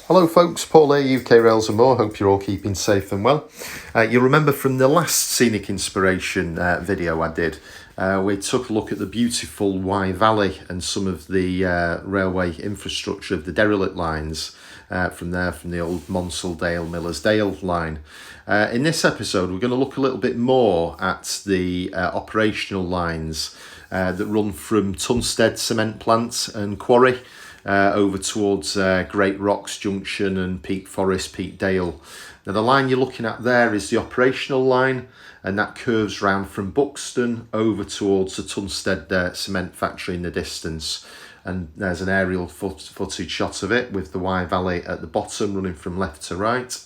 Hello folks, Paul here, UK Rails and More. Hope you're all keeping safe and well. You'll remember from the last scenic inspiration video I did, we took a look at the beautiful Wye Valley and some of the railway infrastructure of the derelict lines from the old Monsaldale Millersdale line. In this episode we're going to look a little bit more at the operational lines that run from Tunstead cement plant and quarry over towards Great Rocks Junction and Peak Forest, Peak Dale. Now the line you're looking at there is the operational line, and that curves round from Buxton over towards the Tunstead cement factory in the distance. And there's an aerial footage shot of it with the Wye Valley at the bottom running from left to right.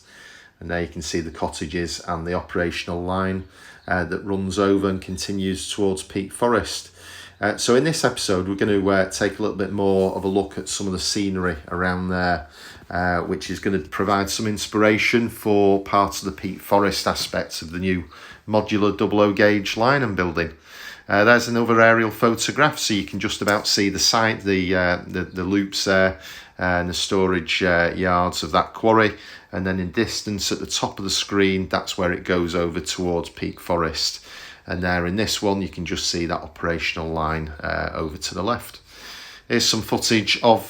And there you can see the cottages and the operational line that runs over and continues towards Peak Forest. So in this episode, we're going to take a little bit more of a look at some of the scenery around there, which is going to provide some inspiration for parts of the Peak Forest aspects of the new modular 00 gauge line I'm building. There's another aerial photograph, so you can just about see the site, the loops there, and the storage yards of that quarry. And then in distance at the top of the screen, that's where it goes over towards Peak Forest. And there in this one, you can just see that operational line over to the left. Here's some footage of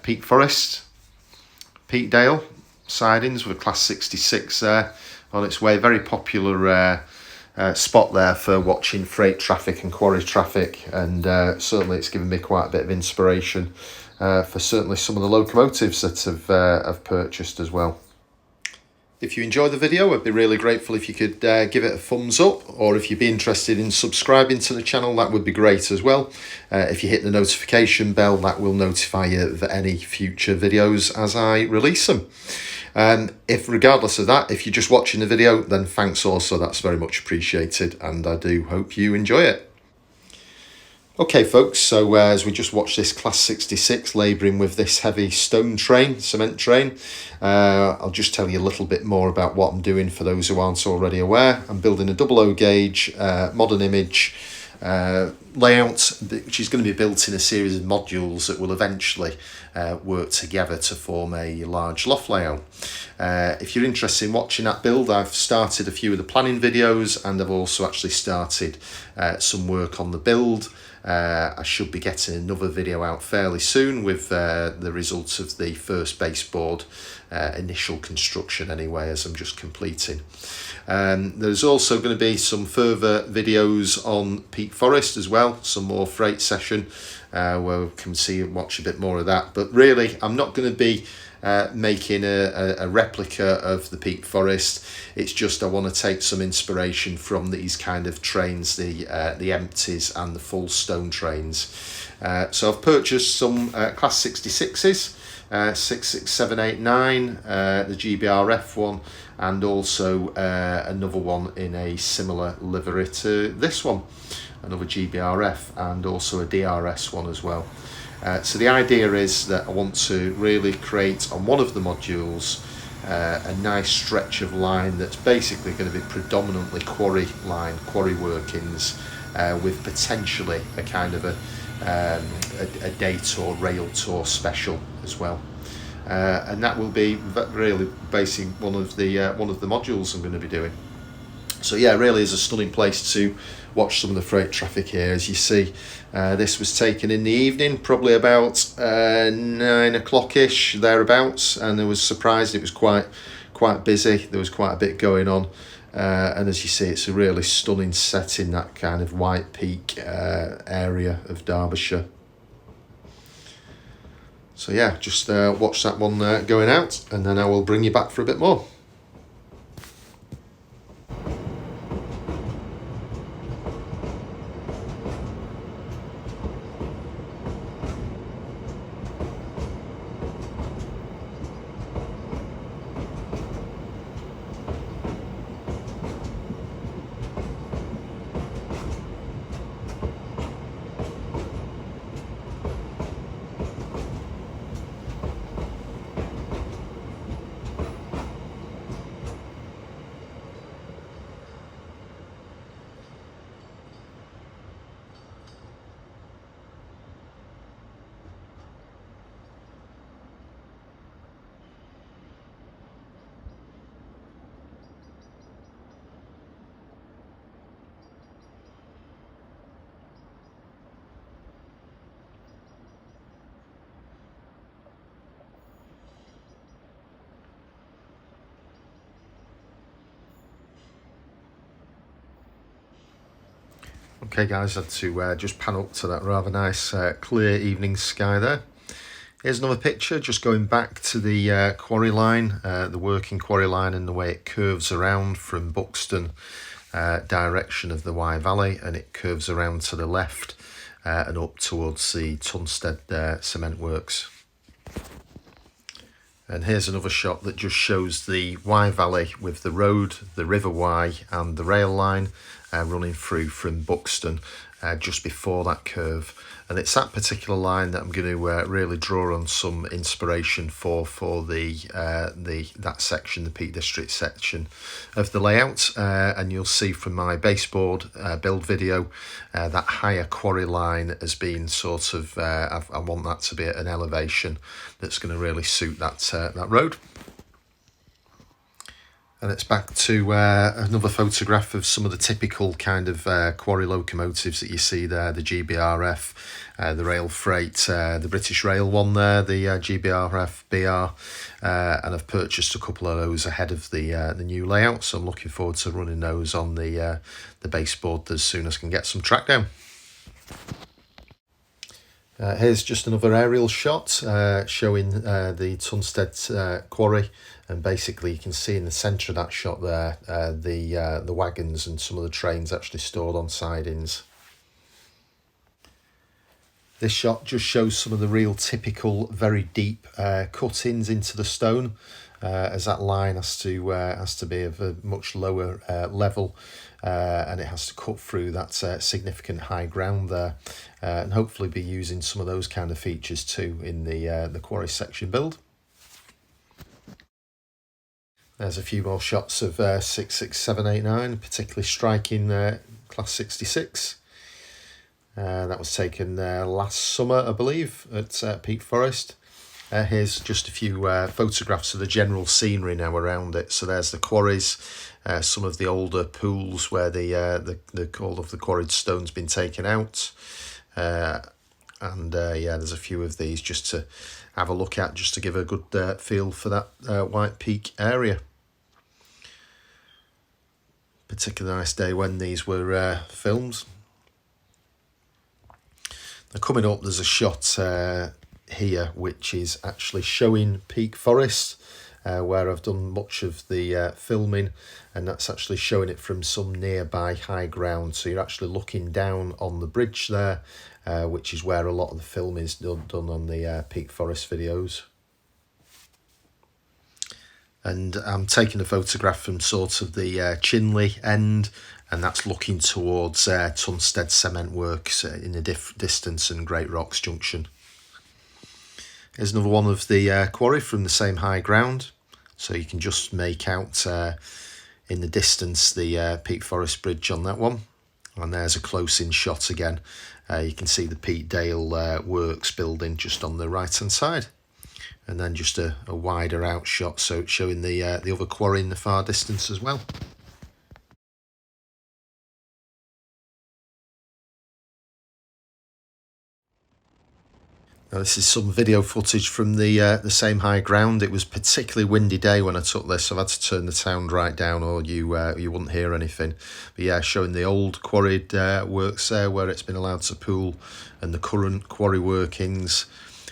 Peak Forest, Peak Dale, Sidings with Class 66 there on its way. Very popular spot there for watching freight traffic and quarry traffic. And certainly it's given me quite a bit of inspiration for certainly some of the locomotives that have purchased as well. If you enjoy the video, I'd be really grateful if you could give it a thumbs up, or if you'd be interested in subscribing to the channel, that would be great as well. If you hit the notification bell, that will notify you of any future videos as I release them. If regardless of that, if you're just watching the video, then thanks also, that's very much appreciated, and I do hope you enjoy it. Okay folks, so as we just watched this Class 66 labouring with this heavy stone train, cement train, I'll just tell you a little bit more about what I'm doing for those who aren't already aware. I'm building a 00 gauge modern image layout, which is going to be built in a series of modules that will eventually work together to form a large loft layout. If you're interested in watching that build, I've started a few of the planning videos, and I've also actually started some work on the build. I should be getting another video out fairly soon with the results of the first baseboard initial construction anyway, as I'm just completing. There's also going to be some further videos on Peak Forest as well, some more freight session where we can see and watch a bit more of that. But really, I'm not going to be making a replica of the Peak Forest. It's just I want to take some inspiration from these kind of trains, the empties and the full stone trains. So I've purchased some Class 66s, 66789, the GBRF one, and also another one in a similar livery to this one, another GBRF, and also a DRS one as well. So the idea is that I want to really create on one of the modules a nice stretch of line that's basically going to be predominantly quarry line, quarry workings, with potentially a kind of a day tour, rail tour special as well. And that will be really basically one of the modules I'm going to be doing. So yeah, really is a stunning place to watch some of the freight traffic here. As you see, this was taken in the evening, probably about 9 o'clock-ish, thereabouts, and I was surprised it was quite busy. There was quite a bit going on, and as you see, it's a really stunning set in that kind of White Peak area of Derbyshire. So yeah, just watch that one going out, and then I will bring you back for a bit more. Okay guys, I had to just pan up to that rather nice clear evening sky there. Here's another picture, just going back to the Quarry Line, the working Quarry Line, and the way it curves around from Buxton direction of the Wye Valley, and it curves around to the left and up towards the Tunstead cement works. And here's another shot that just shows the Wye Valley with the road, the River Wye and the rail line running through from Buxton just before that curve. And it's that particular line that I'm going to really draw on some inspiration for that section, the Peak District section of the layout. And you'll see from my baseboard build video that higher quarry line has been sort of, I want that to be at an elevation that's going to really suit that road. And it's back to another photograph of some of the typical kind of quarry locomotives that you see there, the GBRF, the rail freight, the British Rail one there, the GBRF BR, and I've purchased a couple of those ahead of the new layout, so I'm looking forward to running those on the baseboard as soon as I can get some track down. Here's just another aerial shot showing the Tunstead quarry, and basically you can see in the centre of that shot there the wagons and some of the trains actually stored on sidings. This shot just shows some of the real typical very deep cut-ins into the stone, as that line has to be of a much lower level, and it has to cut through that significant high ground there, and hopefully be using some of those kind of features too in the quarry section build. There's a few more shots of 66789, particularly striking class 66. That was taken last summer, I believe, at Peak Forest. Here's just a few photographs of the general scenery now around it. So there's the quarries, some of the older pools where all of the quarried stone's been taken out. Yeah, there's a few of these just to have a look at, just to give a good feel for that White Peak area. Particularly nice day when these were filmed. Now coming up, there's a shot here which is actually showing Peak Forest, where I've done much of the filming, and that's actually showing it from some nearby high ground. So you're actually looking down on the bridge there, which is where a lot of the film is done on the Peak Forest videos. And I'm taking a photograph from sort of the Chinley end, and that's looking towards Tunstead Cement Works in the distance, and Great Rocks Junction. Here's another one of the quarry from the same high ground, so you can just make out in the distance the Peak Forest Bridge on that one. And there's a close-in shot again. You can see the Peakdale Works building just on the right-hand side. And then just a wider out shot, so it's showing the other quarry in the far distance as well. Now this is some video footage from the same high ground. It was a particularly windy day when I took this, so I've had to turn the sound right down, or you wouldn't hear anything. But yeah, showing the old quarried works there where it's been allowed to pool, and the current quarry workings.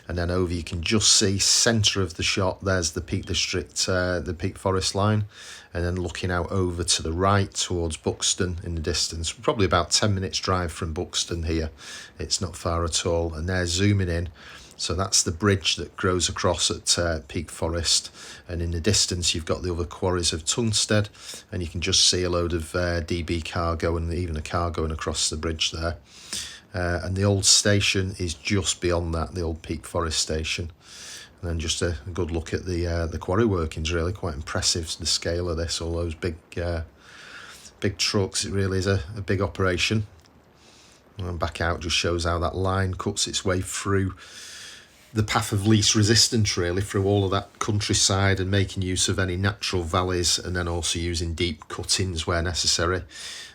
And then over you can just see centre of the shot, there's the Peak District, the Peak Forest line, and then looking out over to the right towards Buxton in the distance, probably about 10 minutes drive from Buxton here. It's not far at all, and they're zooming in. So that's the bridge that goes across at Peak Forest, and in the distance you've got the other quarries of Tunstead, and you can just see a load of DB cargo and even a car going across the bridge there. And the old station is just beyond that, the old Peak Forest station. And then just a good look at the quarry workings, really quite impressive, the scale of this, all those big trucks. It really is a big operation. And back out just shows how that line cuts its way through the path of least resistance, really, through all of that countryside, and making use of any natural valleys, and then also using deep cuttings where necessary.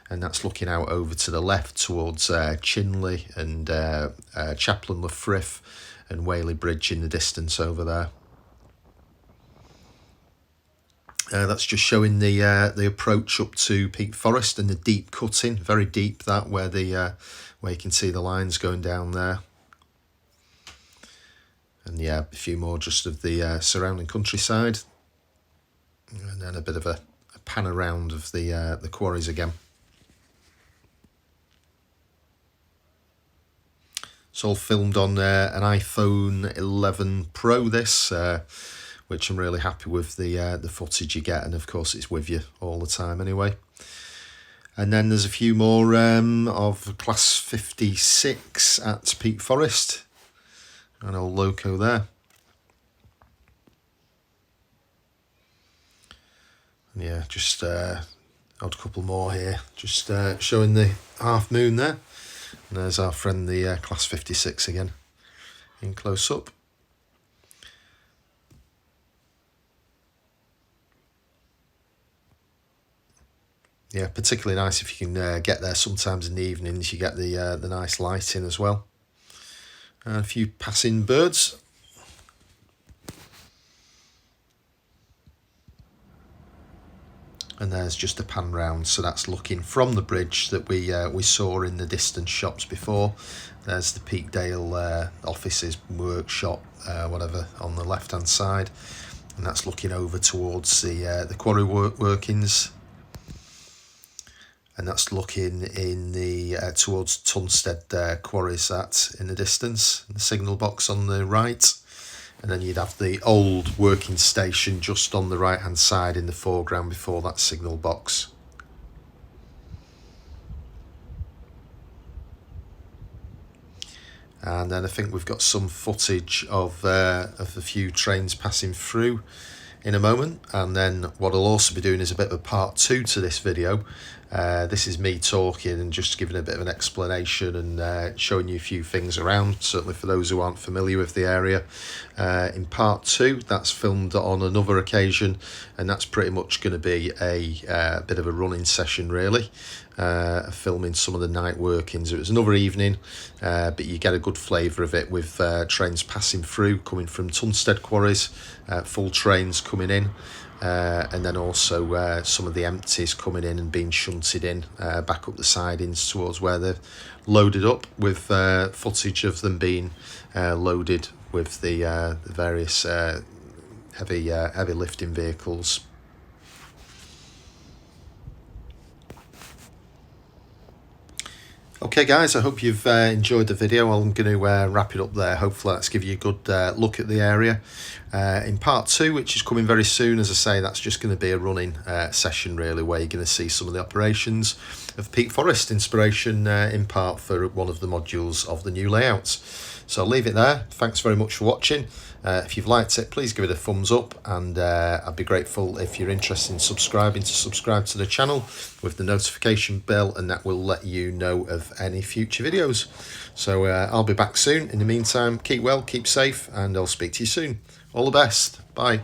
And that's looking out over to the left towards Chinley and Chaplain Le Frith and Whaley Bridge in the distance over there. That's just showing the approach up to Peak Forest and the deep cutting, very deep, that where where you can see the lines going down there. And yeah, a few more just of the surrounding countryside, and then a bit of a pan around of the quarries again. It's all filmed on an iPhone 11 Pro, this, which I'm really happy with the footage you get, and of course it's with you all the time anyway. And then there's a few more of Class 56 at Peak Forest, an old loco there. And yeah, just odd couple more here, just showing the half moon there. And there's our friend, the Class 56 again, in close up. Yeah, particularly nice if you can get there sometimes in the evenings. You get the nice lighting as well. And a few passing birds. And there's just a pan round, so that's looking from the bridge that we saw in the distance shots before. There's the Peakdale offices, workshop, whatever, on the left hand side, and that's looking over towards the quarry workings, and that's looking in the towards Tunstead quarries, that in the distance, the signal box on the right. And then you'd have the old working station just on the right hand side in the foreground before that signal box. And then I think we've got some footage of a few trains passing through in a moment. And then what I'll also be doing is a bit of a part 2 to this video. This is me talking and just giving a bit of an explanation and showing you a few things around, certainly for those who aren't familiar with the area. In part 2, that's filmed on another occasion, and that's pretty much going to be a bit of a running session really, filming some of the night workings. It was another evening, but you get a good flavour of it with trains passing through, coming from Tunstead quarries, full trains coming in. And then also some of the empties coming in and being shunted in back up the sidings towards where they're loaded up, with footage of them being loaded with the various heavy lifting vehicles. Okay guys, I hope you've enjoyed the video. I'm going to wrap it up there. Hopefully that's given you a good look at the area. In part 2, which is coming very soon, as I say, that's just going to be a running session really, where you're going to see some of the operations of Peak Forest, inspiration in part for one of the modules of the new layouts. So I'll leave it there. Thanks very much for watching. If you've liked it, please give it a thumbs up, and I'd be grateful if you're interested in subscribe to the channel with the notification bell, and that will let you know of any future videos. So I'll be back soon. In the meantime, keep well, keep safe, and I'll speak to you soon. All the best. Bye.